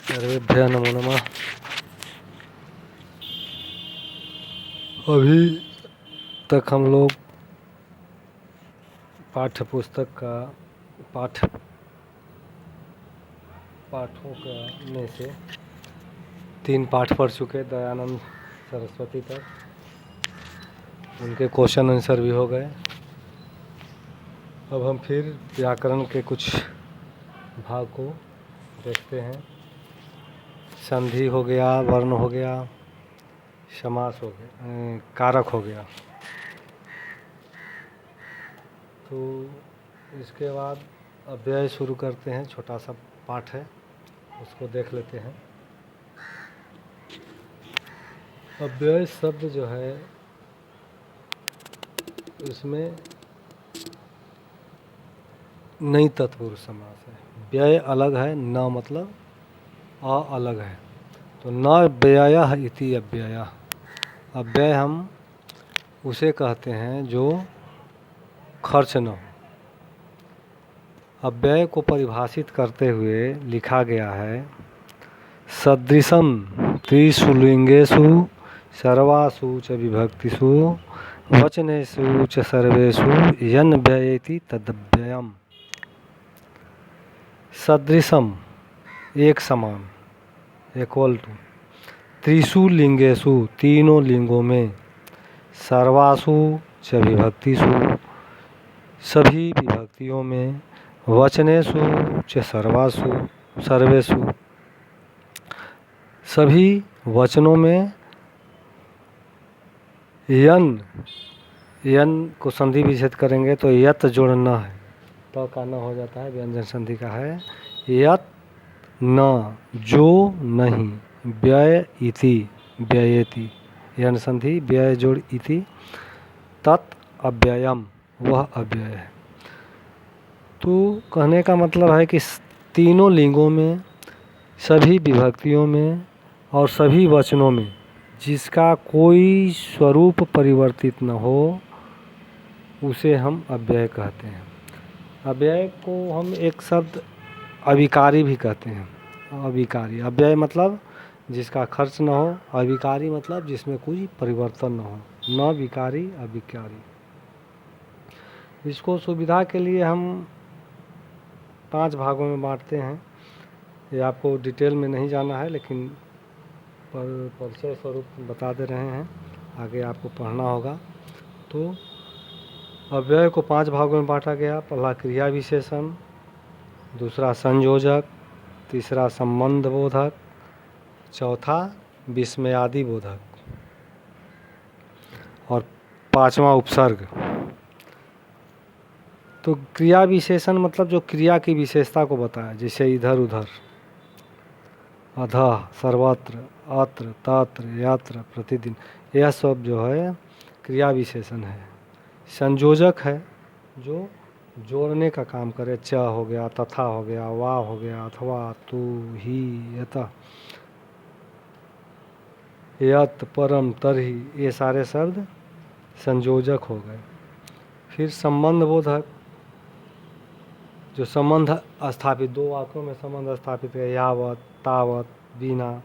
सर्वेभ्यः नमो नमः। अभी तक हम लोग पाठ्य पुस्तक का पाठों का में से 3 पाठ पढ़ चुके, दयानंद सरस्वती तक। उनके क्वेश्चन आंसर भी हो गए। अब हम फिर व्याकरण के कुछ भाग को देखते हैं। संधि हो गया, वर्ण हो गया, समास हो गया, कारक हो गया। तो इसके बाद अव्यय शुरू करते हैं। छोटा सा पाठ है, उसको देख लेते हैं। अव्यय शब्द जो है उसमें नई तत्पुरुष समास है। व्यय अलग है, न मतलब अ अलग है। तो न व्ययः इति अव्ययः। अव्यय हम उसे कहते हैं जो खर्च न हो। अव्यय को परिभाषित करते हुए लिखा गया है, सदृशम त्रिषु लिंगेषु सर्वासु च विभक्तिषु वचनेषु च सर्वेषु यन् व्ययेति तदव्ययम्। सदृशम एक समान, इक्वल टू, त्रिषु लिंगेषु तीनों लिंगों में, सर्वासु च विभक्तिषु सभी विभक्तियों में, वचनेषु च सर्वासु सर्वेषु सभी वचनों में, यन को संधि विच्छेद करेंगे तो यत जोड़ना है, तो का न हो जाता है, व्यंजन संधि का है। यत न जो नहीं, व्यय इति व्ययेति, यन संधि व्यय जोड़ इति, तत् अव्ययम वह अव्यय है। तो कहने का मतलब है कि तीनों लिंगों में, सभी विभक्तियों में और सभी वचनों में जिसका कोई स्वरूप परिवर्तित न हो उसे हम अव्यय कहते हैं। अव्यय को हम एक शब्द अविकारी भी कहते हैं। अविकारी, अव्यय मतलब जिसका खर्च न हो, अविकारी मतलब जिसमें कोई परिवर्तन न हो, न विकारी अविकारी। इसको सुविधा के लिए हम 5 भागों में बांटते हैं। ये आपको डिटेल में नहीं जाना है, लेकिन परिचय स्वरूप बता दे रहे हैं, आगे आपको पढ़ना होगा। तो अव्यय को 5 भागों में बांटा गया। पहला क्रिया विशेषण, दूसरा संयोजक, तीसरा संबंध बोधक, चौथा विस्मयादि बोधक और 5वां उपसर्ग। तो क्रिया विशेषण मतलब जो क्रिया की विशेषता को बताया, जैसे इधर उधर, अधः, सर्वत्र, अत्र, तत्र, यत्र, प्रतिदिन, यह सब जो है क्रिया विशेषण है। संयोजक है जो जोड़ने का काम करे, च हो गया, तथा हो गया, वा हो गया, अथवा, तू, ही, यतः, यत, परम, तरहि, ये सारे शब्द संयोजक हो गए। फिर संबंध बोधक, जो संबंध स्थापित, 2 वाक्यों में संबंध स्थापित है, यावत, तावत, बिना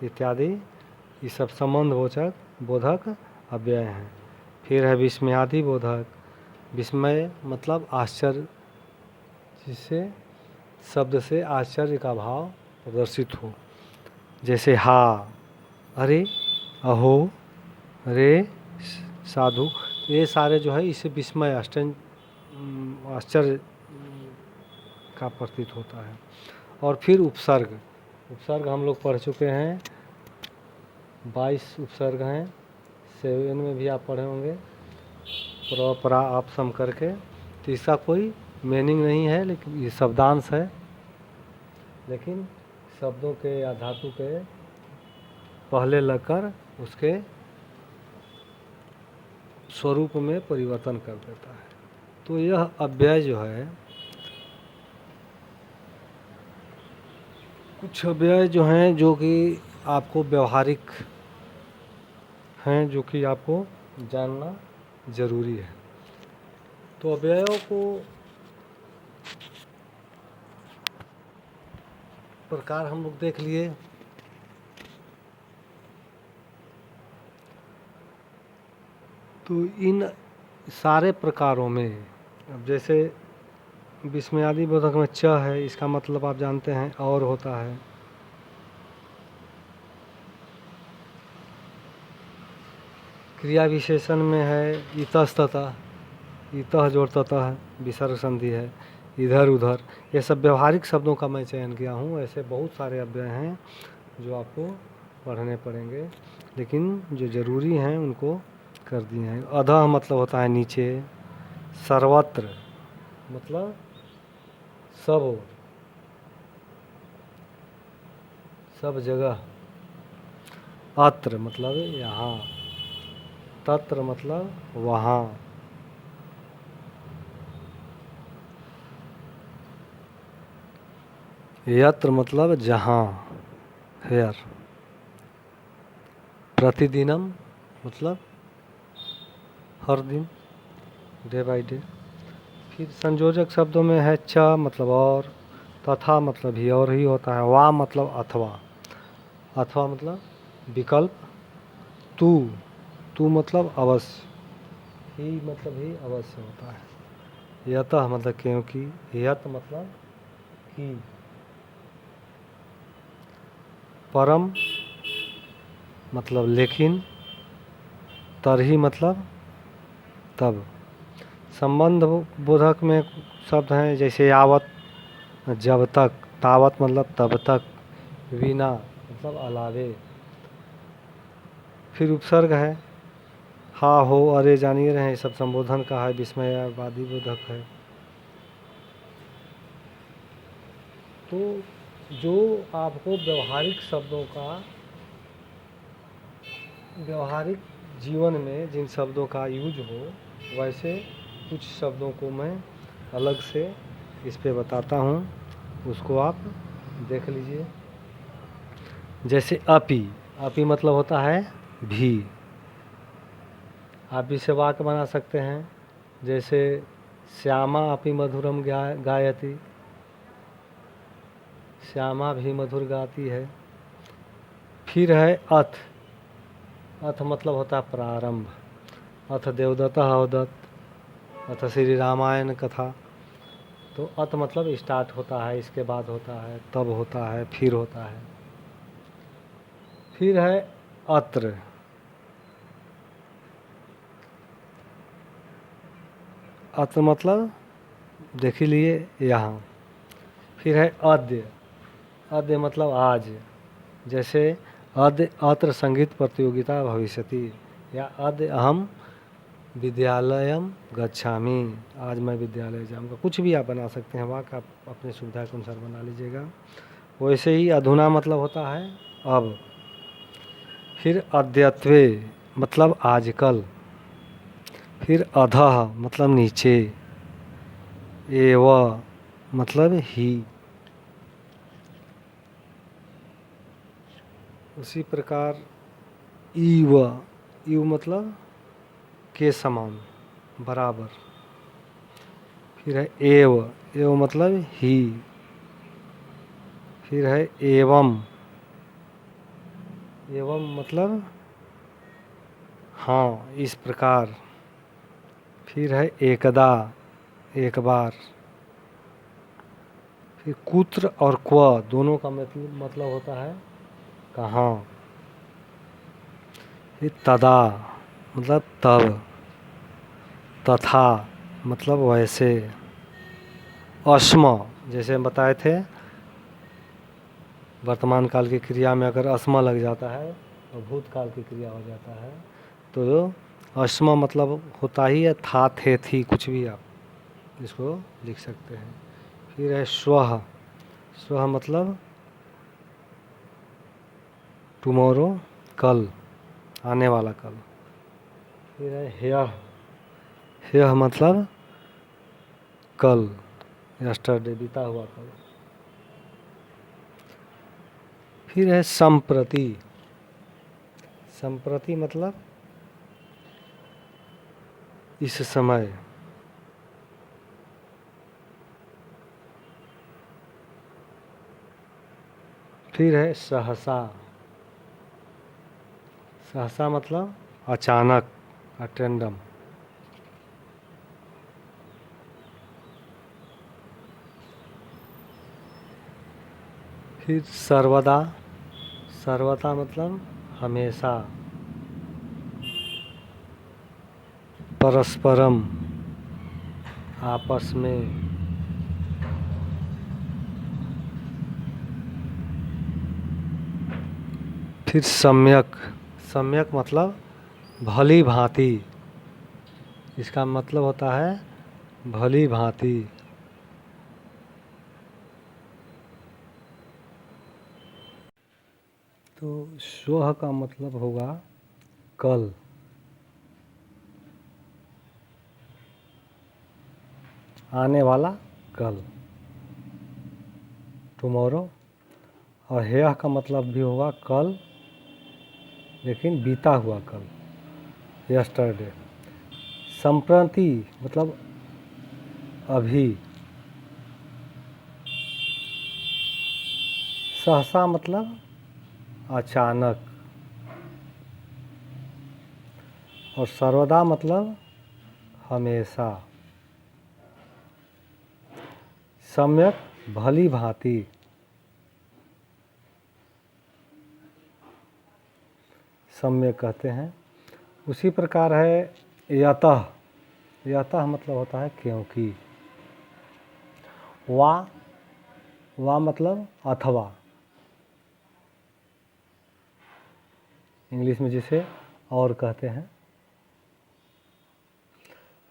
इत्यादि, ये सब संबंध बोधक अव्यय हैं। फिर है विस्मयादि बोधक। विस्मय मतलब आश्चर्य, जिससे शब्द से आश्चर्य का भाव प्रदर्शित हो, जैसे हा, अरे, अहो, रे, साधु, ये सारे जो है इसे विस्मय, आश्चर्य का प्रतीत होता है। और फिर उपसर्ग, उपसर्ग हम लोग पढ़ चुके हैं, 22 उपसर्ग हैं। 7 में भी आप पढ़े होंगे, प्र, परा, आप, सम करके। तो इसका कोई मीनिंग नहीं है, लेकिन ये शब्दांश है, लेकिन शब्दों के या धातु के पहले लगकर उसके स्वरूप में परिवर्तन कर देता है। तो यह अव्यय जो है, कुछ अव्यय जो हैं जो कि आपको व्यवहारिक हैं, जो कि आपको जानना जरूरी है। तो अव्ययों को प्रकार हम लोग देख लिए। तो इन सारे प्रकारों में अब जैसे विस्मयादि बोधक में च है, इसका मतलब आप जानते हैं और होता है। क्रिया विशेषण में है इतस्ततः, इतः जोड़ततः है, विसर्ग संधि है, इधर उधर। ये सब व्यवहारिक शब्दों का मैं चयन किया हूँ। ऐसे बहुत सारे अव्यय हैं जो आपको पढ़ने पड़ेंगे, लेकिन जो ज़रूरी हैं उनको कर दिए हैं। अधः मतलब होता है नीचे, सर्वत्र मतलब सब ओर, सब जगह, अत्र मतलब यहाँ, तत्र मतलब वहाँ, यत्र मतलब जहाँ, हेयर, प्रतिदिनम मतलब हर दिन, डे बाय डे। फिर संयोजक शब्दों में है च मतलब और, तथा मतलब भी और ही होता है, वा मतलब अथवा, अथवा मतलब विकल्प, तू, तू मतलब अवश्य, ही मतलब ही अवश्य होता है, यतः मतलब क्योंकि, यत मतलब कि, परम मतलब लेकिन, तरही मतलब तब। संबंध बोधक में शब्द हैं जैसे यावत, जब तक, तावत मतलब तब तक, बिना मतलब अलावे। फिर उपसर्ग है, हा हो अरे जानिए रहे, सब संबोधन का है, विस्मयवादी बोधक है। तो जो आपको व्यवहारिक शब्दों का, व्यवहारिक जीवन में जिन शब्दों का यूज हो, वैसे कुछ शब्दों को मैं अलग से इस पे बताता हूँ, उसको आप देख लीजिए। जैसे अपि, अपि मतलब होता है भी। आप इसे वाक्य बना सकते हैं, जैसे श्यामा अपि मधुरम गायति, श्यामा भी मधुर गाती है। फिर है अथ, अथ मतलब होता है प्रारंभ, अथ देवदत्तः अवदत्त, अथ श्री रामायण कथा। तो अथ मतलब स्टार्ट होता है, इसके बाद होता है, तब होता है, फिर होता है। फिर है अत्र, अत्र मतलब देख लिए यहाँ। फिर है अद्य, अद्य मतलब आज, जैसे अद्य अत्र संगीत प्रतियोगिता भविष्यति, या अद्य अहम विद्यालयम गच्छामि, आज मैं विद्यालय जाऊंगा। कुछ भी आप बना सकते हैं, वाक्य आप अपने सुविधा के अनुसार बना लीजिएगा। वैसे ही अधुना मतलब होता है अब। फिर अद्यत्वे मतलब आजकल। फिर अधः मतलब नीचे, एव मतलब ही। उसी प्रकार इव, इव मतलब के समान, बराबर। फिर है एव, एव मतलब ही। फिर है एवं, एवं मतलब हाँ, इस प्रकार। फिर है एकदा, एक बार। फिर कुत्र और क्व दोनों का मतलब होता है कहाँ। फिर तदा मतलब तब, तथा मतलब वैसे। अस्म जैसे हम बताए थे, वर्तमान काल की क्रिया में अगर अस्मा लग जाता है और भूतकाल की क्रिया हो जाता है, तो अस्मा मतलब होता ही है था, थे, थी, कुछ भी आप इसको लिख सकते हैं। फिर है स्वह, स्वह मतलब टुमारो, कल, आने वाला कल। फिर है ह्यः, ह्यः मतलब कल, यस्टरडे, बीता हुआ कल। फिर है संप्रति, संप्रति मतलब इस समय। फिर है सहसा। सहसा मतलब अचानक, अटेंडम। फिर सर्वदा। सर्वदा मतलब हमेशा। परस्परम आपस में। फिर सम्यक। सम्यक मतलब भली भांति। इसका मतलब होता है भली भांति। तो श्वः का मतलब होगा कल। आने वाला कल, टुमारो। और ह्यः का मतलब भी होगा कल, लेकिन बीता हुआ कल, यस्टरडे। संप्रति मतलब अभी। सहसा मतलब अचानक। और सर्वदा मतलब हमेशा। सम्यक भली भांति। सम्यक कहते हैं। उसी प्रकार है यतः। यतः मतलब होता है क्योंकि। वा मतलब अथवा, इंग्लिश में जिसे और कहते हैं।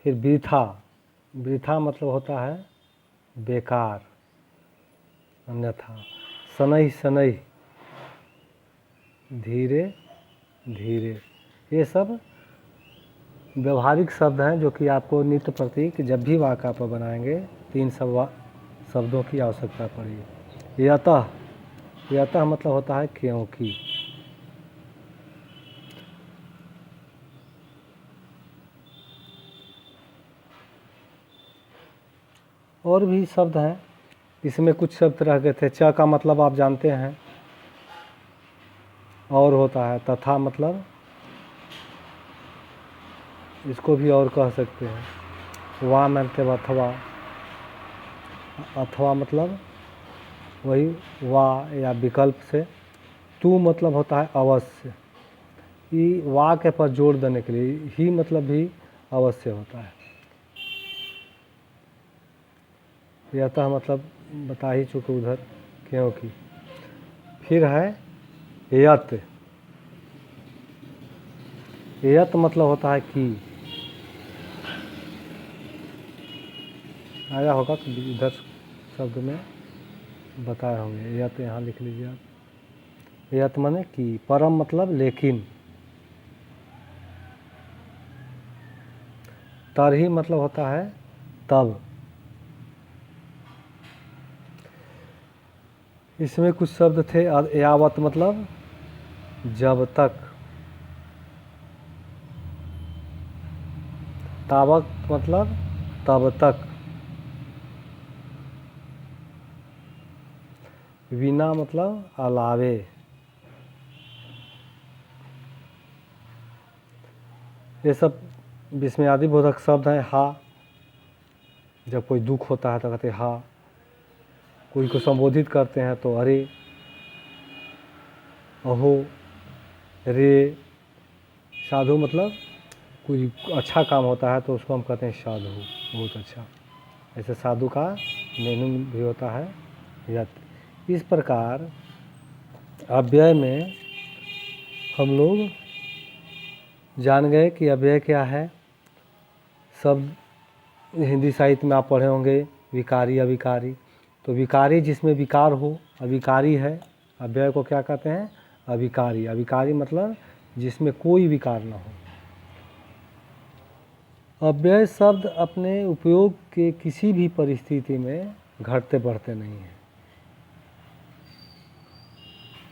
फिर वृथा। वृथा मतलब होता है बेकार, अन्यथा। शनैः शनैः धीरे धीरे। ये सब व्यवहारिक शब्द हैं जो कि आपको नित्य प्रतीक जब भी वाक्य आप बनाएंगे 3 शब्दों की आवश्यकता पड़ेगी। यतः। यतः मतलब होता है क्योंकि। और भी शब्द हैं, इसमें कुछ शब्द रह गए थे। च का मतलब आप जानते हैं, और होता है। तथा मतलब इसको भी और कह सकते हैं। वा मतलब अथवा। अथवा मतलब वही वा या विकल्प से। तू मतलब होता है अवश्य। ई वा के पर जोड़ देने के लिए ही मतलब भी अवश्य होता है। यतः मतलब बता ही चुके उधर, क्योंकि। फिर है यत। यत मतलब होता है कि। आया होगा तो इधर शब्द में बताए होंगे। यत यहाँ लिख लीजिए आप। यत माने कि। परम मतलब लेकिन। तरही मतलब होता है तब। इसमें कुछ शब्द थे। यावत मतलब जब तक। तावत मतलब तब तक। बिना मतलब अलावे। ये सब विस्मयादि बोधक शब्द हैं। हा, जब कोई दुख होता है तो कहते हैं हा। कोई को संबोधित करते हैं तो अरे, अहो, रे। साधु मतलब कोई अच्छा काम होता है तो उसको हम कहते हैं साधु, बहुत अच्छा। ऐसे साधु का मीनिंग भी होता है यत। इस प्रकार अव्यय में हम लोग जान गए कि अव्यय क्या है। शब्द हिंदी साहित्य में आप पढ़े होंगे, विकारी अविकारी। तो विकारी जिसमें विकार हो, अविकारी है। अव्यय को क्या कहते हैं? अविकारी। अविकारी मतलब जिसमें कोई विकार न हो। अव्यय शब्द अपने उपयोग के किसी भी परिस्थिति में घटते बढ़ते नहीं हैं।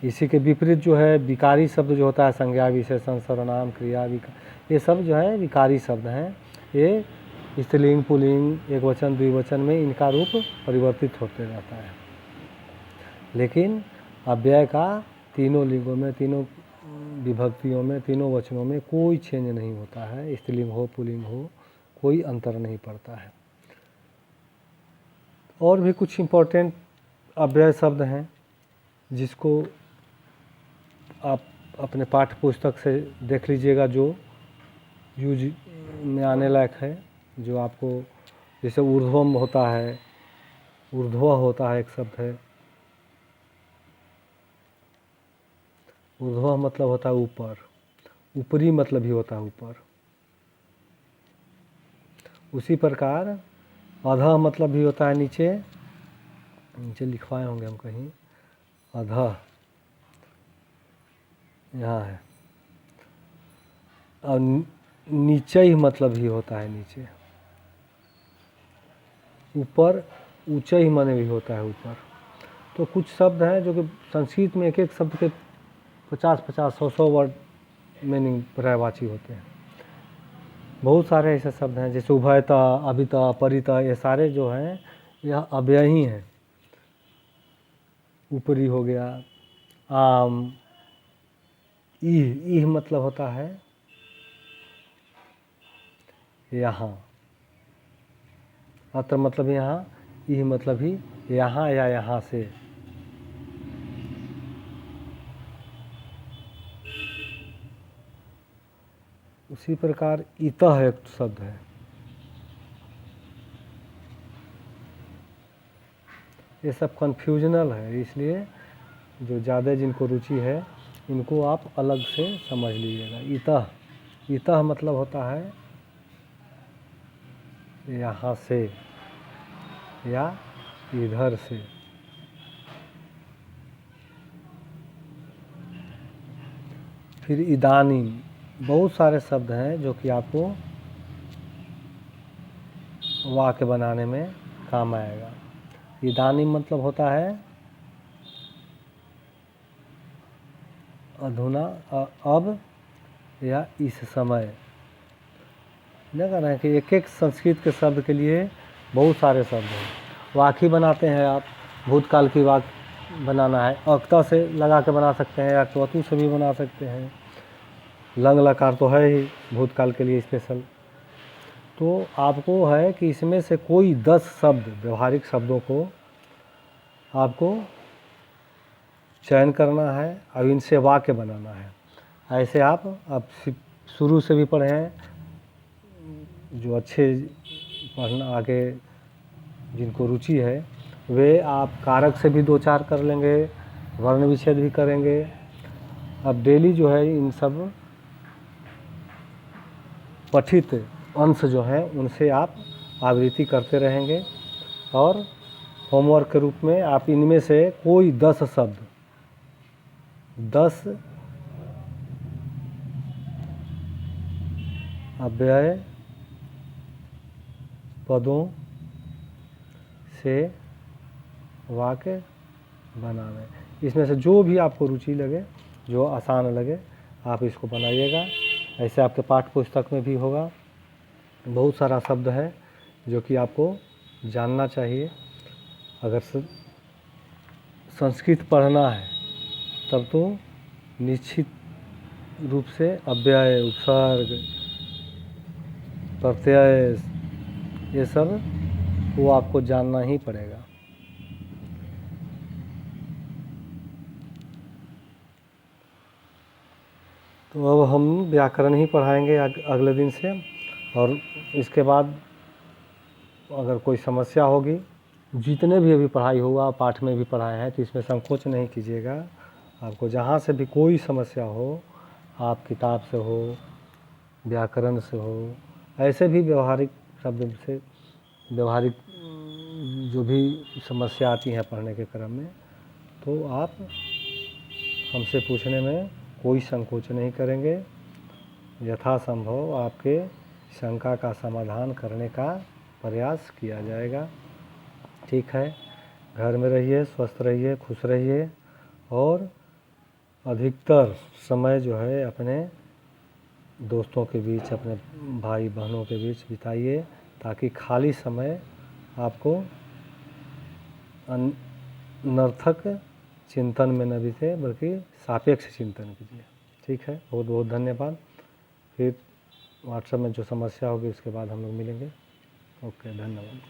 इसी के विपरीत जो है विकारी शब्द जो होता है, संज्ञा विशेषण सर्वनाम क्रिया ये सब जो है विकारी शब्द हैं। ये स्त्रीलिंग पुल्लिंग एक वचन द्विवचन में इनका रूप परिवर्तित होते रहता है। लेकिन अव्यय का तीनों लिंगों में, तीनों विभक्तियों में, तीनों वचनों में कोई चेंज नहीं होता है। स्त्रीलिंग हो पुल्लिंग हो, कोई अंतर नहीं पड़ता है। और भी कुछ इम्पोर्टेंट अव्यय शब्द हैं जिसको आप अपने पाठ्य पुस्तक से देख लीजिएगा, जो यूज में आने लायक है, जो आपको, जैसे ऊर्ध्वम होता है, ऊर्ध्व होता है, एक शब्द है। ऊर्ध्व मतलब होता है ऊपर, ऊपरी मतलब भी होता है ऊपर। उसी प्रकार अधः मतलब भी होता है नीचे, नीचे लिखवाए होंगे हम कहीं, अधः यहाँ है। और नीचे ही मतलब भी होता है नीचे। ऊपर ऊंचे ही माने भी होता है ऊपर। तो कुछ शब्द हैं जो कि संस्कृत में एक एक शब्द के 50-50, 100-100 वर्ड मीनिंग पर्यायवाची होते हैं। बहुत सारे ऐसे शब्द हैं जैसे उभयता, अभिता, परिता, ये सारे जो हैं यह अव्यय ही हैं। ऊपरी हो गया, आम, ईह मतलब होता है यहाँ, अत्र मतलब यहाँ, ईह मतलब ही यहाँ या यहाँ से। उसी प्रकार इतः एक शब्द है। ये सब कन्फ्यूजनल है, इसलिए जो ज़्यादा जिनको रुचि है इनको आप अलग से समझ लीजिएगा। इतः, इतः मतलब होता है यहाँ से या इधर से। फिर इदानीम, बहुत सारे शब्द हैं जो कि आपको वाक्य बनाने में काम आएगा। इदानीम मतलब होता है अधुना, अब या इस समय। क्या कहना है कि एक एक संस्कृत के शब्द के लिए बहुत सारे शब्द हैं। वाक्य बनाते हैं आप, भूतकाल की वाक्य बनाना है, अक्ता से लगा के बना सकते हैं या क्वतु से भी बना सकते हैं। लंग लकार तो है ही भूतकाल के लिए स्पेशल। तो आपको है कि इसमें से कोई 10 शब्द, व्यवहारिक शब्दों को आपको चयन करना है और इनसे वाक्य बनाना है। ऐसे आप शुरू से भी पढ़े हैं, जो अच्छे पढ़ना आगे जिनको रुचि है वे आप कारक से भी 2-4 कर लेंगे, वर्ण विच्छेद भी करेंगे। अब डेली जो है इन सब पठित अंश जो है उनसे आप आवृत्ति करते रहेंगे और होमवर्क के रूप में आप इनमें से कोई 10 शब्द, 10 अव्यय पदों से वाक्य बनाना। इसमें से जो भी आपको रुचि लगे, जो आसान लगे, आप इसको बनाइएगा। ऐसे आपके पाठ्य पुस्तक में भी होगा। बहुत सारा शब्द है जो कि आपको जानना चाहिए। अगर संस्कृत पढ़ना है तब तो निश्चित रूप से अव्यय, उपसर्ग, प्रत्यय, ये सब वो आपको जानना ही पड़ेगा। तो अब हम व्याकरण ही पढ़ाएंगे अगले दिन से। और इसके बाद अगर कोई समस्या होगी, जितने भी अभी पढ़ाई हुआ पाठ में भी पढ़ाए हैं, तो इसमें संकोच नहीं कीजिएगा। आपको जहाँ से भी कोई समस्या हो, आप किताब से हो, व्याकरण से हो, ऐसे भी व्यवहारिक शब्द से व्यवहारिक जो भी समस्या आती है पढ़ने के क्रम में, तो आप हमसे पूछने में कोई संकोच नहीं करेंगे। यथासंभव आपके शंका का समाधान करने का प्रयास किया जाएगा। ठीक है, घर में रहिए, स्वस्थ रहिए, खुश रहिए और अधिकतर समय जो है अपने दोस्तों के बीच, अपने भाई बहनों के बीच बिताइए, ताकि खाली समय आपको अनर्थक चिंतन में न बीते बल्कि सापेक्ष चिंतन कीजिए। ठीक है, बहुत बहुत धन्यवाद। फिर व्हाट्सएप में जो समस्या होगी उसके बाद हम लोग मिलेंगे। ओके, धन्यवाद।